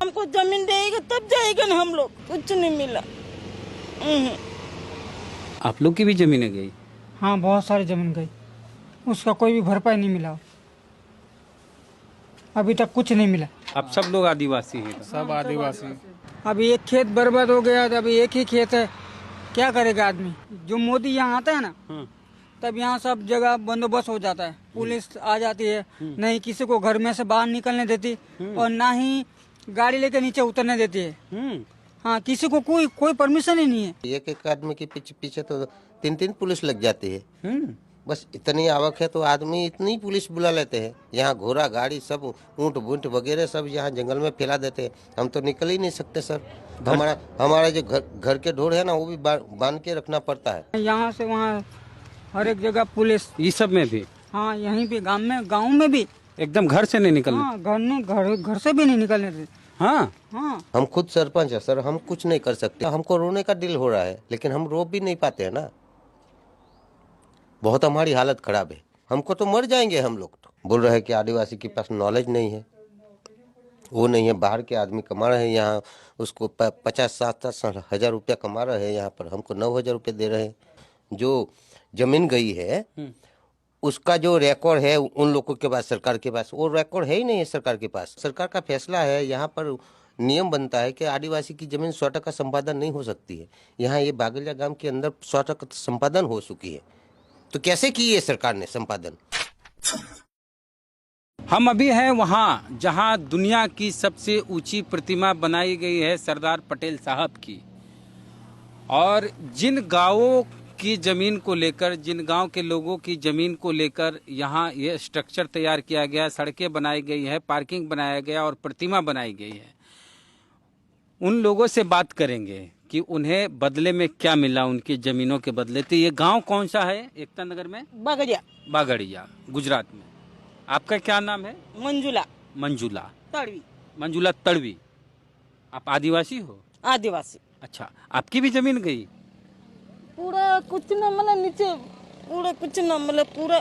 हमको जमीन देगा तब जाएगा ना हम लोग। कुछ नहीं मिला। आप लोग की भी जमीनें गई? हाँ, बहुत सारी जमीन गई, उसका कोई भी भरपाई नहीं मिला, अभी तक कुछ नहीं मिला। आप सब लोग आदिवासी हैं? सब आदिवासी। अभी एक खेत बर्बाद हो गया, अभी एक ही खेत है, क्या करेगा आदमी। जो मोदी यहाँ आता है ना, तब यहाँ सब जगह बंदोबस्त हो जाता है, पुलिस आ जाती है, नहीं किसी को घर में से बाहर निकलने देती और ना ही गाड़ी लेके नीचे उतरने देती है। हाँ, किसी को कोई परमिशन ही नहीं है। एक एक आदमी के पीछे तो 3-3 पुलिस लग जाती है। बस इतनी आवक है तो आदमी इतनी पुलिस बुला लेते हैं। यहाँ घोड़ा गाड़ी सब ऊंट बूंट वगैरह सब यहाँ जंगल में फैला देते हैं। हम तो निकल ही नहीं सकते सर। हमारा जो घर के ढोर है ना, वो भी बांध के रखना पड़ता है। यहाँ से वहाँ हर एक जगह पुलिस। ये सब में भी? हाँ, यहीं पे गाँव में भी एकदम घर से नहीं निकलने? हाँ, घर से भी नहीं निकलने देते। हाँ हाँ, हम खुद सरपंच है सर, हम कुछ नहीं कर सकते। हमको रोने का दिल हो रहा है, लेकिन हम रो भी नहीं पाते हैं ना। बहुत हमारी हालत खराब है, हमको तो मर जाएंगे हम लोग। तो बोल रहे हैं कि आदिवासी के पास नॉलेज नहीं है, वो नहीं है। बाहर के आदमी कमा रहे हैं यहाँ, उसको 50-60 हजार रुपया कमा रहे हैं यहाँ पर, हमको 9,000 रुपये दे रहे हैं। जो जमीन गई है उसका जो रिकॉर्ड है उन लोगों के पास, सरकार के पास वो रिकॉर्ड है ही नहीं है। सरकार के पास सरकार का फैसला है, यहाँ पर नियम बनता है कि आदिवासी की जमीन 100% संपादन नहीं हो सकती है। यहाँ ये बागलिया गांव के अंदर 100% संपादन हो चुकी है, तो कैसे की है सरकार ने संपादन? हम अभी हैं वहाँ जहाँ दुनिया की सबसे ऊंची प्रतिमा बनाई गई है सरदार पटेल साहब की। और जिन गांवों की जमीन को लेकर, जिन गांव के लोगों की जमीन को लेकर यहाँ ये स्ट्रक्चर तैयार किया गया, सड़कें बनाई गई है, पार्किंग बनाया गया और प्रतिमा बनाई गई है, उन लोगों से बात करेंगे कि उन्हें बदले में क्या मिला, उनकी जमीनों के बदले। तो ये गांव कौन सा है? एकता नगर में? बागड़िया, गुजरात में। आपका क्या नाम है? मंजुला तड़वी। आप आदिवासी हो? आदिवासी। अच्छा, आपकी भी जमीन गई? पूरा कुछ न मिला, नीचे पूरा कुछ न मिला, पूरा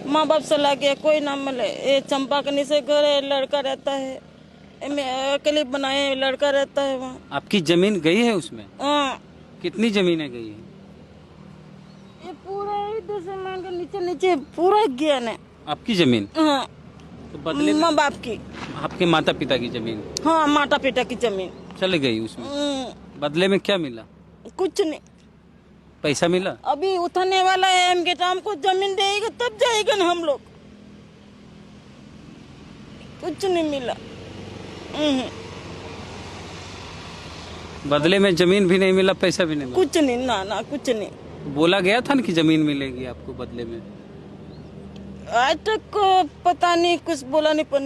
माँ बाप से लगे, कोई ना मिले। ये चंपा के नीचे घर है, लड़का रहता है, मैं अकेले बनाए, लड़का रहता है वहाँ। आपकी जमीन गई है उसमें? हाँ। कितनी जमीनें गई है? ये पूरा इधर से मान के नीचे पूरा गया ने। आपकी जमीन? हाँ। तो बदले में माँ बाप की? आपके माता पिता की जमीन? हाँ, माता पिता की जमीन चले गई उसमें। बदले में क्या मिला? कुछ नहीं। पैसा मिला? अभी उठाने वाला है, हमको जमीन देगा तब जाएगा ना हम लोग। कुछ नहीं मिला। बदले में जमीन भी नहीं मिला, पैसा भी नहीं मिला? कुछ नहीं, ना कुछ नहीं। बोला गया था ना कि जमीन मिलेगी आपको बदले में? आज तक पता नहीं, कुछ बोला नहीं। पर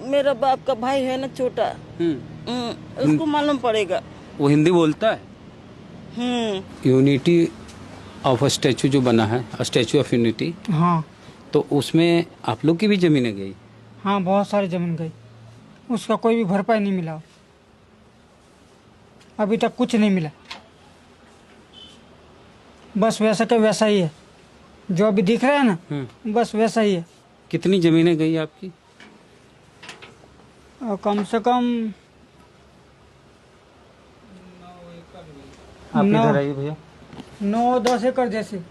मेरा बाप का भाई है ना छोटा, उसको मालूम पड़ेगा। वो हिंदी बोलता है? यूनिटी ऑफ स्टैचू जो बना है, स्टैचू ऑफ यूनिटी, हाँ, तो उसमें आप लोग की भी जमीनें गई? हाँ, बहुत सारी जमीन गई, उसका कोई भी भरपाई नहीं मिला, अभी तक कुछ नहीं मिला। बस वैसा का वैसा ही है, जो अभी दिख रहा है ना, बस वैसा ही है। कितनी जमीनें गई आपकी? कम से कम आप इधर आइए भैया। 9-10 एकड़ जैसे।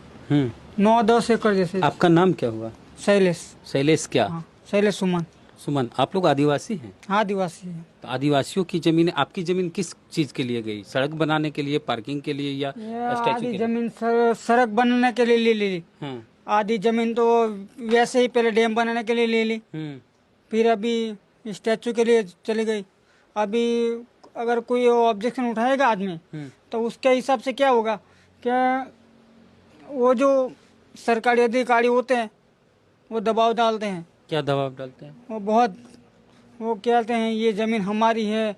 9-10 एकड़ जैसे। आपका नाम क्या हुआ? शैलेश क्या? हाँ, शैलेश सुमन। आप लोग आदिवासी हैं? आदिवासी है। तो आदिवासियों की जमीन, आपकी जमीन किस चीज के लिए गई? सड़क बनाने के लिए, पार्किंग के लिए, या स्टैचू आधी के जमीन सड़क बनाने के लिए ले ली। आधी जमीन तो वैसे ही पहले डैम बनाने के लिए ले ली, फिर अभी स्टैचू के लिए चली गई। अभी अगर कोई ऑब्जेक्शन उठाएगा आदमी, तो उसके हिसाब से क्या होगा, क्या वो जो सरकारी अधिकारी होते हैं वो दबाव डालते हैं। क्या दबाव डालते हैं? वो कहते हैं ये जमीन हमारी है,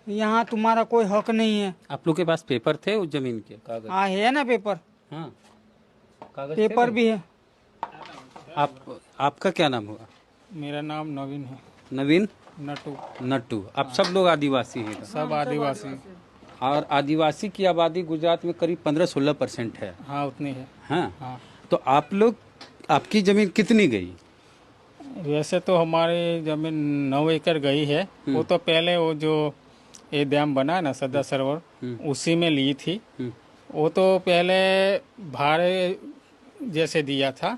यहाँ तुम्हारा कोई हक नहीं है। आप लोग के पास पेपर थे उस जमीन के? कागज? हाँ, है ना पेपर। हाँ, कागज पेपर भी है। आपका क्या नाम हुआ? मेरा नाम नवीन है। नवीन? नट्टू। आप सब लोग आदिवासी हैं? सब आदिवासी। और आदिवासी की आबादी गुजरात में करीब 15-16% है। हाँ, उतनी है। हाँ। तो आप लोग, आपकी जमीन कितनी गई? वैसे तो हमारी जमीन 9 एकड़ गई है। वो तो पहले वो जो ये डैम बना है ना सरदार सरोवर, उसी में ली थी। वो तो पहले भाड़े जैसे दिया था,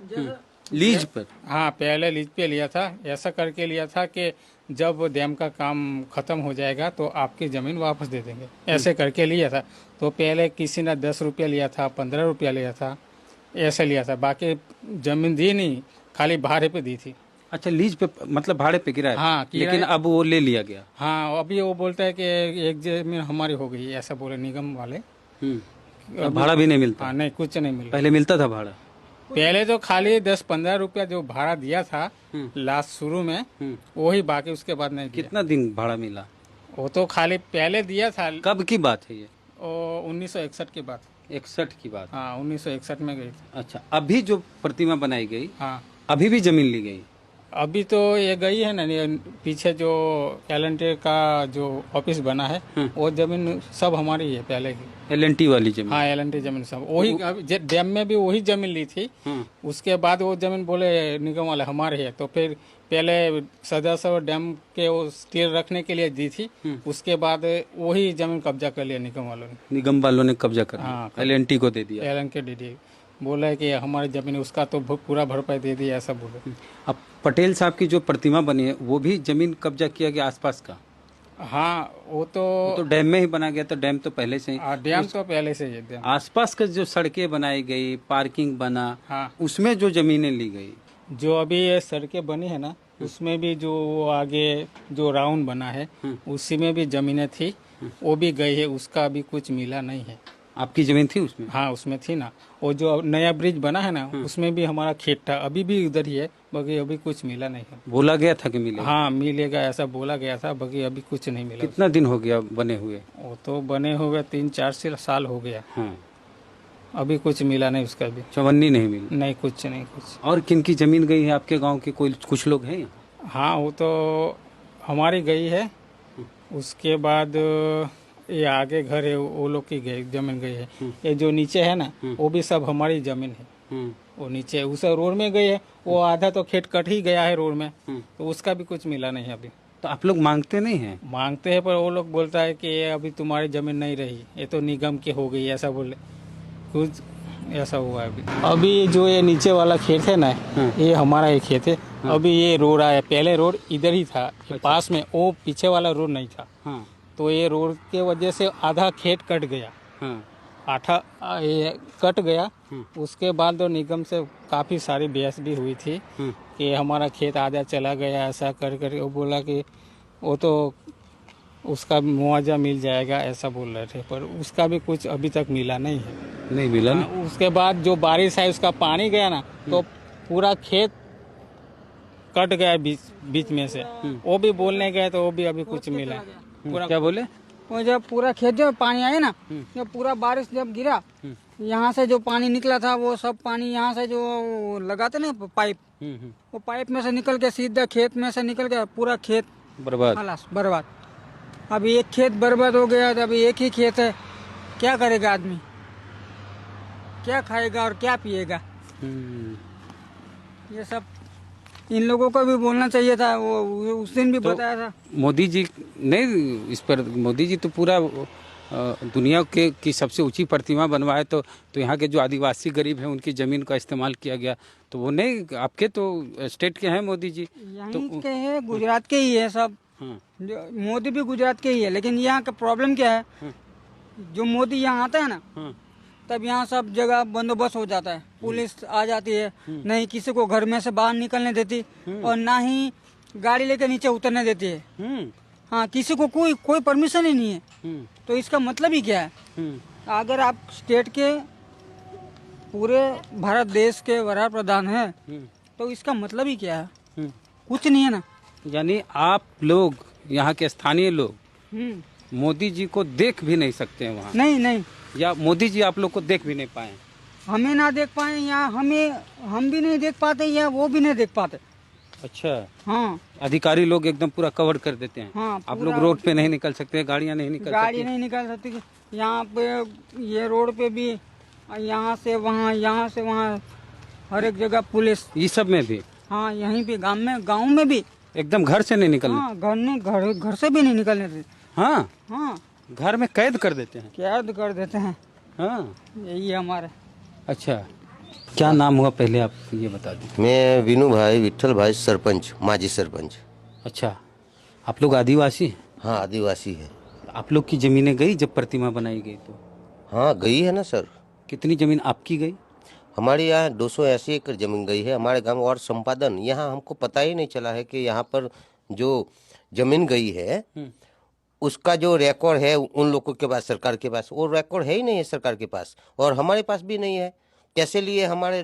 लीज पर। हाँ पहले लीज पे लिया था। ऐसा करके लिया था कि जब वो डैम का काम खत्म हो जाएगा तो आपकी ज़मीन वापस दे देंगे, ऐसे करके लिया था। तो पहले किसी ने 10 रुपया लिया था, 15 रुपया लिया था, ऐसे लिया था। बाकी ज़मीन दी नहीं, खाली भाड़े पे दी थी। अच्छा, लीज पे मतलब भाड़े पे किराए पे। हाँ, किराए- लेकिन अब वो ले लिया गया। हाँ अभी वो बोलता है कि एक ज़मीन हमारी हो गई, ऐसा बोले निगम वाले। अब भाड़ा भी नहीं मिलता। हाँ नहीं, कुछ नहीं मिला। पहले मिलता था भाड़ा। पहले तो खाली 10-15 रुपया जो भाड़ा दिया था लास्ट शुरू में, वही, बाकी उसके बाद नहीं दिया। कितना दिन भाड़ा मिला? वो तो खाली पहले दिया था। कब की बात है ये? 1961 की बात। 61 की बात। हाँ 1961 में गई थी। अच्छा, अभी जो प्रतिमा बनाई गई, हाँ अभी भी जमीन ली गई? अभी तो ये गई है ना, ये पीछे जो एल&टी का जो ऑफिस बना है, वो जमीन सब हमारी है पहले की। L&T वाली जमीन? हाँ एल&टी जमीन सब वही। डैम में भी वही जमीन ली थी। उसके बाद वो जमीन बोले निगम वाले हमारे है, तो फिर पहले सदस्य डैम के वो स्टील रखने के लिए दी थी। उसके बाद वही जमीन कब्जा कर लिया निगम वालों ने। निगम वालों ने कब्जा कर लिया, हाँ, L&T को दे दिया। एल&टी दे दी, बोला है कि हमारी जमीन, उसका तो पूरा भरपाई दे दी, ऐसा बोले। अब पटेल साहब की जो प्रतिमा बनी है, वो भी जमीन कब्जा किया गया आसपास का? हाँ वो तो तो डैम में ही बना गया, तो डैम तो पहले से ही। डैम तो पहले से ही है डैम। आसपास का जो सड़कें बनाई गई, पार्किंग बना, हाँ उसमें जो जमीनें ली गई, जो अभी ये सड़कें बनी है ना, उसमें भी जो आगे जो राउंड बना है, उसी में भी जमीनें थी, वो भी गई है, उसका अभी कुछ मिला नहीं है। आपकी जमीन थी उसमें? हाँ उसमें थी ना। वो जो नया ब्रिज बना है ना, उसमें भी हमारा खेत था, अभी भी उधर ही है, बाकी अभी कुछ मिला नहीं है। बोला गया था कि मिलेगा? हाँ मिलेगा ऐसा बोला गया था, बाकी अभी कुछ नहीं मिला। कितना दिन हो गया बने हुए? वो तो बने हो गए 3-4 साल हो गया, हाँ, अभी कुछ मिला नहीं उसका भी। चवन्नी नहीं मिली? नहीं, कुछ नहीं कुछ। और किन की जमीन गई है आपके गांव के? कोई कुछ लोग हैं? हाँ वो तो हमारी गई है, उसके बाद ये आगे घर है वो लोग की गई जमीन गई है। ये जो नीचे है ना, वो भी सब हमारी जमीन है। वो नीचे उस रोड में गई है, वो आधा तो खेत कट ही गया है रोड में, तो उसका भी कुछ मिला नहीं अभी। तो आप लोग मांगते नहीं हैं? मांगते हैं, पर वो लोग बोलता है कि ये अभी तुम्हारी जमीन नहीं रही, ये तो निगम की हो गई, ऐसा बोले, कुछ ऐसा हुआ है अभी जो ये नीचे वाला खेत है ना, ये हमारा एक खेत है। अभी ये रोड आया, पहले रोड इधर ही था पास में, वो पीछे वाला रोड नहीं था। तो ये रोड के वजह से आधा खेत कट गया, ये कट गया। उसके बाद तो निगम से काफ़ी सारी बहस भी हुई थी कि हमारा खेत आधा चला गया, ऐसा कर कर वो बोला कि वो तो उसका मुआवजा मिल जाएगा, ऐसा बोल रहे थे, पर उसका भी कुछ अभी तक मिला नहीं है। नहीं मिला ना? उसके बाद जो बारिश है, उसका पानी गया ना, तो पूरा खेत कट गया बीच में से। वो भी बोलने गए तो वो भी अभी कुछ मिला। पूरा क्या बोले? वो जब पूरा खेत जो पानी आया ना, जब पूरा बारिश जब गिरा, यहाँ से जो पानी निकला था, वो सब पानी यहाँ से जो लगाते ना पाइप, वो पाइप में से निकल के सीधा खेत में से निकल के पूरा खेत बर्बाद। खलास बर्बाद। अभी एक खेत बर्बाद हो गया, तो अभी एक ही खेत है, क्या करेगा आदमी, क्या खाएगा और क्या पिएगा? ये सब इन लोगों को भी बोलना चाहिए था, वो उस दिन भी बताया था। मोदी जी नहीं, इस पर मोदी जी तो पूरा दुनिया की सबसे ऊंची प्रतिमा बनवाए, तो यहाँ के जो आदिवासी गरीब हैं उनकी ज़मीन का इस्तेमाल किया गया, तो वो नहीं, आपके तो स्टेट के हैं मोदी जी, यहीं के हैं, गुजरात के ही है सब। जो मोदी भी गुजरात के ही है, लेकिन यहाँ का प्रॉब्लम क्या है, जो मोदी यहाँ आता है ना, तब यहाँ सब जगह बंदोबस्त हो जाता है, पुलिस आ जाती है, नहीं किसी को घर में से बाहर निकलने देती, और ना ही गाड़ी लेकर नीचे उतरने देती है। हाँ, किसी को कोई परमिशन ही नहीं है। तो इसका मतलब ही क्या है? अगर आप स्टेट के पूरे भारत देश के वड़ा प्रधान हैं, तो इसका मतलब ही क्या है? कुछ नहीं है ना। यानी आप लोग यहाँ के स्थानीय लोग मोदी जी को देख भी नहीं सकते हैं वहाँ? नहीं, या मोदी जी आप लोग को देख भी नहीं पाए? हमें ना देख पाए, या हम भी नहीं देख पाते, या वो भी नहीं देख पाते। अच्छा। हाँ, अधिकारी लोग एकदम पूरा कवर कर देते हैं। हाँ, आप लोग रोड पे नहीं निकल सकते, गाड़ियाँ नहीं निकल गाड़ी सकती? नहीं निकल सकती। यहाँ पे ये रोड पे भी, यहाँ से वहाँ, यहाँ से वहाँ, हर एक जगह पुलिस। ये सब में भी? हाँ यहीं पे गांव में भी। एकदम घर से नहीं निकलने? हाँ घर से भी नहीं निकलने देते। हाँ हाँ घर में कैद कर देते हैं? कैद कर देते हैं। हाँ यही है हमारे। अच्छा, क्या नाम हुआ पहले आप ये बता दें। मैं विनू भाई विठल भाई, सरपंच, माजी सरपंच। अच्छा, आप लोग आदिवासी हैं? हाँ आदिवासी है। आप लोग की जमीनें गई जब प्रतिमा बनाई गई तो? हाँ गई है ना सर। कितनी जमीन आपकी गई? हमारे यहाँ 280 एकड़ जमीन गई है हमारे गांव। और संपादन यहाँ हमको पता ही नहीं चला है कि यहाँ पर जो जमीन गई है उसका जो रिकॉर्ड है उन लोगों के पास, सरकार के पास वो रिकॉर्ड है ही नहीं है सरकार के पास, और हमारे पास भी नहीं है। कैसे लिए? हमारे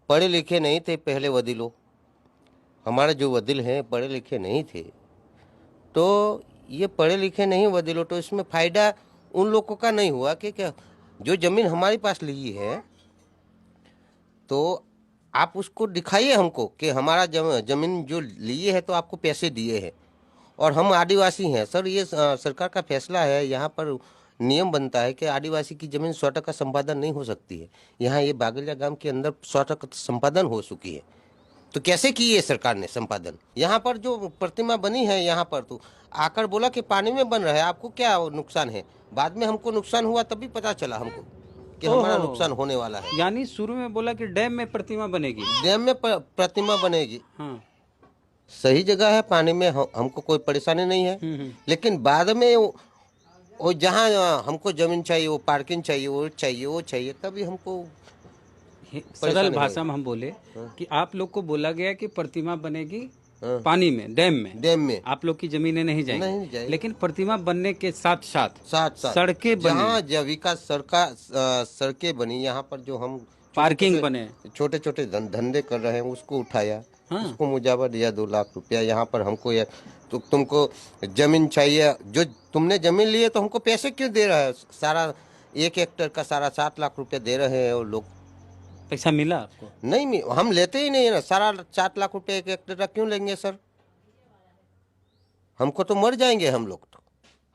पढ़े लिखे नहीं थे पहले वकील लोग, हमारे जो वकील हैं पढ़े लिखे नहीं थे, तो ये पढ़े लिखे नहीं वकील, तो इसमें फ़ायदा उन लोगों का नहीं हुआ कि क्या जो ज़मीन हमारे पास ली है तो आप उसको दिखाइए हमको कि हमारा ज़मीन जो लिए है तो आपको पैसे दिए हैं, और हम आदिवासी हैं सर। ये सरकार का फैसला है, यहाँ पर नियम बनता है कि आदिवासी की ज़मीन 100% संपादन नहीं हो सकती है। यहाँ ये बागलिया गांव के अंदर 100% संपादन हो चुकी है, तो कैसे की है सरकार ने संपादन? यहाँ पर जो प्रतिमा बनी है यहाँ पर तो आकर बोला कि पानी में बन रहा है, आपको क्या नुकसान है? बाद में हमको नुकसान हुआ तभी पता चला हमको कि हमारा नुकसान होने वाला है। यानी शुरू में बोला कि डैम में प्रतिमा बनेगी? डैम में प्रतिमा बनेगी। हाँ। सही जगह है, पानी में हमको कोई परेशानी नहीं है। लेकिन बाद में वो जहाँ हमको जमीन चाहिए, वो पार्किंग चाहिए, वो चाहिए, तभी हमको सरल भाषा में हम बोले कि आप लोग को बोला गया कि प्रतिमा बनेगी पानी में, डैम में आप लोग की जमीनें नहीं जाएंगी, लेकिन प्रतिमा बनने के साथ साथ सड़कें बनी, जहाँ जैविका सड़कें बनी, यहाँ पर जो हम पार्किंग बने, छोटे छोटे धंधे कर रहे हैं उसको उठाया। हाँ। उसको मुआवजा दिया 2 लाख रुपया। यहाँ पर हमको तो तुमको जमीन चाहिए, जो तुमने जमीन ली है तो हमको पैसे क्यों दे रहा है? सारा 1 हेक्टेयर का सारा 7 लाख रुपया दे रहे हैं, और लोग पैसा मिला आपको? नहीं, हम लेते ही नहीं है ना। सारा 7 लाख रुपया 1 हेक्टेयर का क्यों लेंगे सर? हमको तो मर जाएंगे हम लोग तो।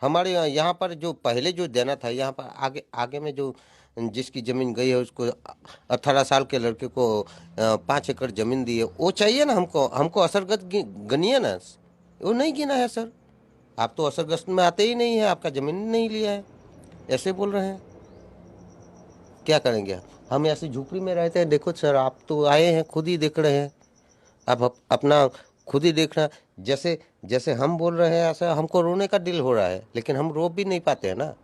हमारे यहाँ पर जो पहले जो देना था, यहाँ पर आगे में जो जिसकी ज़मीन गई है उसको 18 साल के लड़के को 5 एकड़ ज़मीन दी है, वो चाहिए ना हमको असरगत गनिए ना। वो नहीं गिना है सर। आप तो असरगत में आते ही नहीं है, आपका ज़मीन नहीं लिया है, ऐसे बोल रहे हैं। क्या करेंगे? हम ऐसे झोपड़ी में रहते हैं। देखो सर, आप तो आए हैं, खुद ही देख रहे हैं, आप अपना खुद ही देखना। जैसे हम बोल रहे हैं ऐसा हमको रोने का दिल हो रहा है, लेकिन हम रो भी नहीं पाते हैं ना।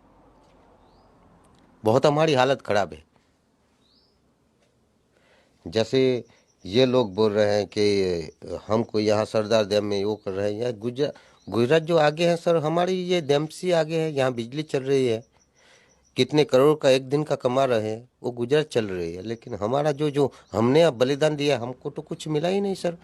बहुत हमारी हालत खराब है। जैसे ये लोग बोल रहे हैं कि हमको यहाँ सरदार डैम में वो कर रहे हैं, यहाँ गुजरात जो आगे है सर, हमारी ये डैम से आगे है, यहाँ बिजली चल रही है, कितने करोड़ का एक दिन का कमा रहे हैं, वो गुजरात चल रही है। लेकिन हमारा जो हमने अब बलिदान दिया, हमको तो कुछ मिला ही नहीं सर।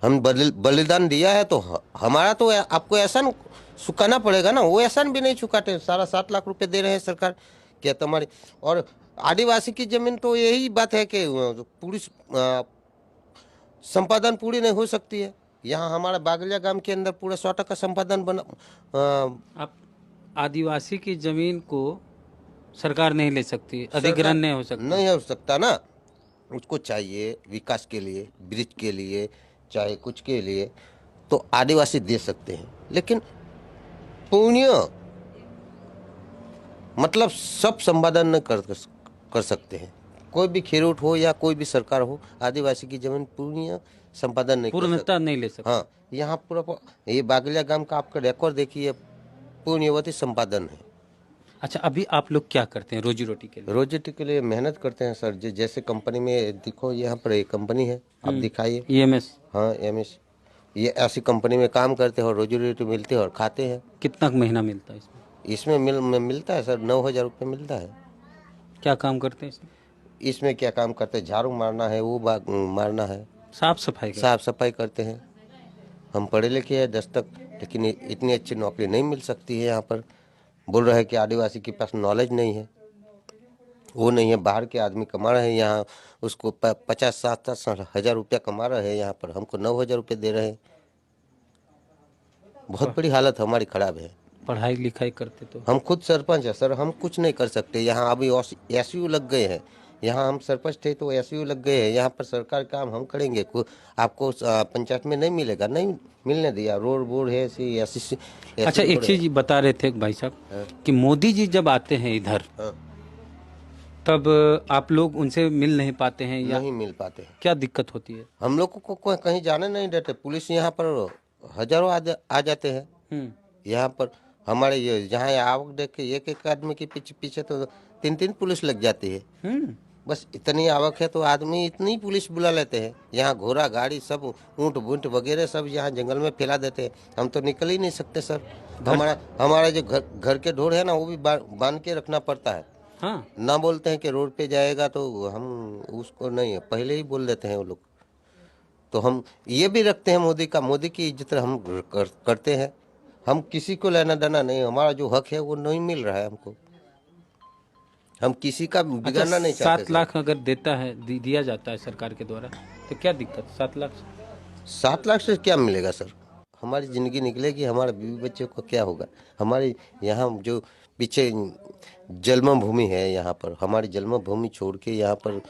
हम बलिदान दिया है तो हमारा तो आपको एहसान चुकाना पड़ेगा ना। वो एहसान भी नहीं चुकाते। सारा 7 लाख रुपए दे रहे हैं सरकार, क्या तुम्हारी? और आदिवासी की जमीन तो यही बात है कि पूरी संपादन पूरी नहीं हो सकती है। यहाँ हमारा बागलिया गांव के अंदर पूरा 100% संपादन बना। आप आदिवासी की जमीन को सरकार नहीं ले सकती, अधिग्रहण नहीं हो सकता? नहीं हो सकता ना। उसको चाहिए विकास के लिए, ब्रिज के लिए, चाहे कुछ के लिए, तो आदिवासी दे सकते हैं। लेकिन पुण्य मतलब सब संपादन न कर सकते हैं। कोई भी खेरूट हो या कोई भी सरकार हो, आदिवासी की जमीन पूर्ण संपादन नहीं, पूर्णता नहीं ले सकते। हाँ, यहाँ पूरा ये बागलिया गांव का आपका रिकॉर्ड देखिए, पूर्णवती संपादन है। अच्छा, अभी आप लोग क्या करते हैं रोजी रोटी के लिए? रोजी रोटी के लिए मेहनत करते हैं सर। जैसे कंपनी में देखो, यहाँ पर एक कंपनी है, आप दिखाइए। EMS? हाँ, EMS। ये ऐसी कंपनी में काम करते हैं और रोजी रोटी मिलती है और खाते हैं। कितना महीना मिलता है इसमें? इसमें मिलता है सर 9,000 रुपये मिलता है। क्या काम करते हैं इसमें? इसमें क्या काम करते हैं? झाड़ू मारना है, वो मारना है, साफ सफाई करते हैं। हम पढ़े लिखे हैं 10 तक, लेकिन इतनी अच्छी नौकरी नहीं मिल सकती है यहाँ पर। बोल रहे हैं कि आदिवासी के पास नॉलेज नहीं है, वो नहीं है। बाहर के आदमी कमा रहे हैं यहाँ, उसको 50-60 हज़ार रुपया कमा रहे हैं यहाँ पर, हमको 9,000 रुपये दे रहे हैं। बहुत बड़ी हालत हमारी खराब है। पढ़ाई लिखाई करते तो? हम खुद सरपंच है सर, हम कुछ नहीं कर सकते। यहाँ अभी SU लग गए हैं, यहाँ हम सरपंच थे तो एसयू लग गए हैं, यहाँ पर सरकार काम हम करेंगे, आपको पंचायत में नहीं मिलेगा, नहीं मिलने दिया। रोड बोर्ड है ऐसी। अच्छा, एक चीज बता रहे थे भाई साहब कि मोदी जी जब आते हैं इधर तब आप लोग उनसे मिल नहीं पाते हैं या नहीं मिल पाते हैं। क्या दिक्कत होती है? हम लोग को कहीं जाने नहीं देते, पुलिस यहाँ पर हजारों आ जाते हैं। यहाँ पर हमारे यहाँ आवक देख के एक आदमी के पीछे तो 3 पुलिस लग जाती है। बस इतनी आवक है तो आदमी इतनी पुलिस बुला लेते हैं। यहाँ घोड़ा गाड़ी सब ऊंट बूंट वगैरह सब यहाँ जंगल में फैला देते हैं। हम तो निकल ही नहीं सकते सर। हमारा जो घर के ढोर है ना, वो भी बांध के रखना पड़ता है। हाँ, ना बोलते हैं कि रोड पे जाएगा तो हम उसको नहीं, पहले ही बोल देते हैं वो लोग। तो हम ये भी रखते हैं मोदी की इज्जत हम करते हैं। हम किसी को लेना देना नहीं, हमारा जो हक है वो नहीं मिल रहा है हमको। हम किसी का बिगाड़ना नहीं चाहते। 7 लाख अगर देता है दिया जाता है सरकार के द्वारा तो क्या दिक्कत? 7 लाख से क्या मिलेगा सर? हमारी जिंदगी निकलेगी, हमारे बीवी बच्चे को क्या होगा? हमारे यहाँ जो पीछे जन्म भूमि है, यहाँ पर हमारी जन्म भूमि छोड़ के यहाँ पर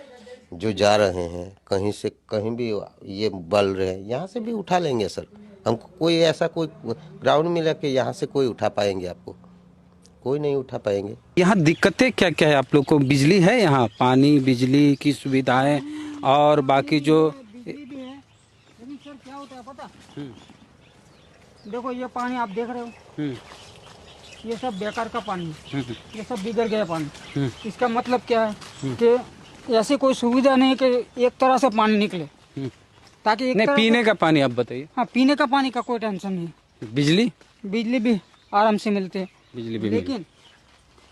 जो जा रहे हैं, कहीं से कहीं भी ये बल रहे हैं, यहाँ से भी उठा लेंगे सर। हमको कोई ऐसा कोई ग्राउंड मिला कि यहाँ से कोई उठा पाएंगे? आपको कोई नहीं उठा पाएंगे। यहाँ दिक्कतें क्या क्या है आप लोग को? बिजली है यहाँ, पानी बिजली की सुविधाएं और बाकी जो बिजली भी है, लेकिन सर क्या होता है पता? देखो ये पानी आप देख रहे हो, ये सब बेकार का पानी है, ये सब बिगड़ गया पानी। इसका मतलब क्या है कि ऐसी कोई सुविधा नहीं कि एक तरह से पानी निकले, ताकि एक नहीं तरह पीने का पानी आप बताइए। हाँ, पीने का पानी का कोई टेंशन नहीं। बिजली भी आराम से मिलते हैं, बिजली भी लेकिन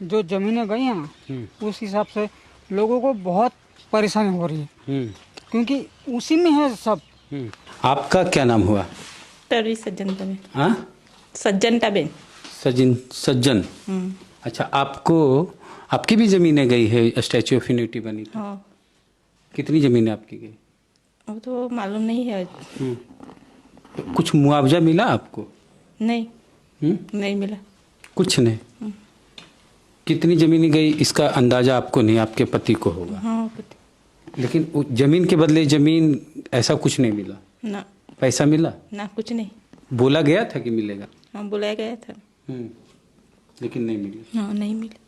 जो जमीनें गई हैं ना, उस हिसाब से लोगों को बहुत परेशानी हो रही है, क्योंकि उसी में है सब। आपका क्या नाम हुआ? तरी सज्जन तबे। हाँ, सज्जन तबे। सज्जन। अच्छा, आपकी भी जमीनें गई है? स्टैच्यू ऑफ यूनिटी बनी थी। हाँ। कितनी जमीनें आपकी गई? अब तो मालूम नहीं है। कुछ मुआवजा मिला आपको? नहीं। नहीं मिला कुछ नहीं। कितनी जमीनें गई इसका अंदाजा आपको नहीं, आपके पति को होगा। हाँ, लेकिन जमीन के बदले जमीन ऐसा कुछ नहीं मिला? ना। पैसा मिला? ना, कुछ नहीं। बोला गया था कि मिलेगा? हाँ, बुलाया गया था। लेकिन नहीं मिली। हाँ, नहीं मिला।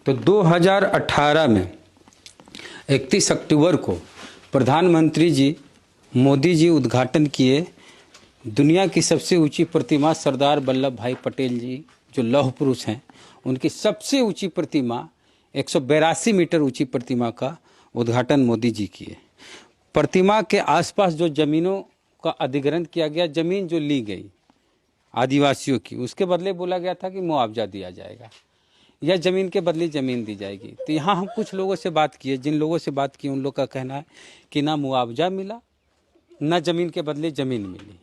तो 2018 में 31 अक्टूबर को प्रधानमंत्री जी मोदी जी उद्घाटन किए दुनिया की सबसे ऊंची प्रतिमा सरदार वल्लभ भाई पटेल जी जो लौह पुरुष हैं, उनकी सबसे ऊंची प्रतिमा 182 मीटर ऊंची प्रतिमा का उद्घाटन मोदी जी किए। प्रतिमा के आसपास जो जमीनों का अधिग्रहण किया गया, जमीन जो ली गई आदिवासियों की, उसके बदले बोला गया था कि मुआवजा दिया जाएगा या जमीन के बदले जमीन दी जाएगी। तो यहाँ हम कुछ लोगों से बात किए, जिन लोगों से बात की उन लोग का कहना है कि ना मुआवजा मिला, ना जमीन के बदले जमीन मिली।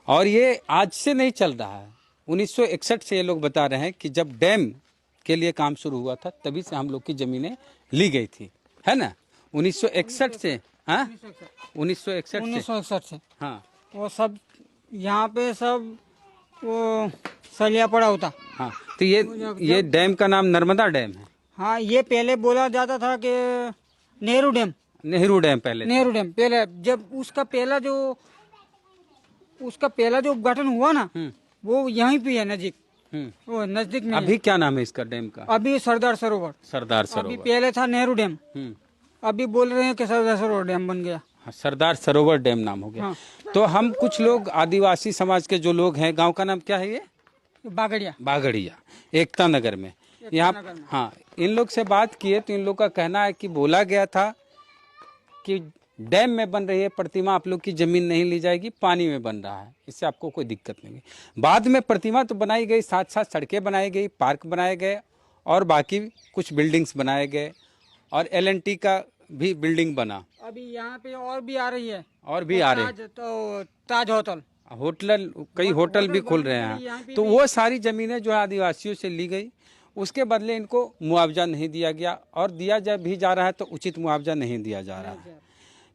और ये आज से नहीं चल रहा है, 1961 से ये लोग बता रहे हैं कि जब डैम के लिए काम शुरू हुआ था तभी से हम लोग की जमीनें ली गई थी, है ना? 1961 से। हाँ, 1961 से। हाँ, वो सब यहाँ पे सब वो सलिया पड़ा होता। हाँ। तो ये डैम का नाम नर्मदा डैम है। हाँ, ये पहले बोला जाता था कि नेहरू डैम पहले, जब उसका पहला जो उद्घाटन हुआ ना, वो यहीं पे है नजदीक, वो नजदीक में। अभी क्या नाम है इसका डैम का? अभी सरदार सरोवर। अभी पहले था नेहरू डैम, अभी बोल रहे हैं कि सरदार सरोवर डैम बन गया। सरदार सरोवर डैम नाम हो गया। हाँ। तो हम कुछ लोग आदिवासी समाज के जो लोग हैं, गांव का नाम क्या है ये? बागड़िया, एकता नगर में। यहाँ हाँ, इन लोग से बात किए तो इन लोग का कहना है कि बोला गया था कि डैम में बन रही है प्रतिमा, आप लोग की जमीन नहीं ली जाएगी, पानी में बन रहा है, इससे आपको कोई दिक्कत नहीं है। बाद में प्रतिमा तो बनाई गई, साथ साथ सड़कें बनाई गई, पार्क बनाए गए और बाकी कुछ बिल्डिंग्स बनाए गए और LNT का भी बिल्डिंग बना। अभी यहाँ पे और भी आ रही है, तो ताज होटल, कई होटल भी खुल रहे हैं। तो वो सारी जमीनें जो है आदिवासियों से ली गई, उसके बदले इनको मुआवजा नहीं दिया गया, और दिया भी जा रहा है तो उचित मुआवजा नहीं दिया जा रहा है।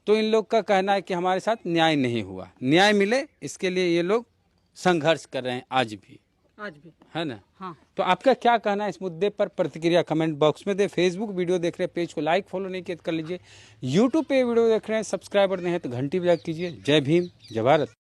तो इन लोग का कहना है कि हमारे साथ न्याय नहीं हुआ, न्याय मिले इसके लिए ये लोग संघर्ष कर रहे हैं आज भी। आज भी। है ना? हाँ। तो आपका क्या कहना है इस मुद्दे पर? प्रतिक्रिया कमेंट बॉक्स में दे। फेसबुक वीडियो देख रहे हैं, पेज को लाइक फॉलो नहीं किया तो कर लीजिए। यूट्यूब पे वीडियो देख रहे हैं, सब्सक्राइबर नहीं है तो घंटी बजा कीजिए। जय भीम, जय भारत।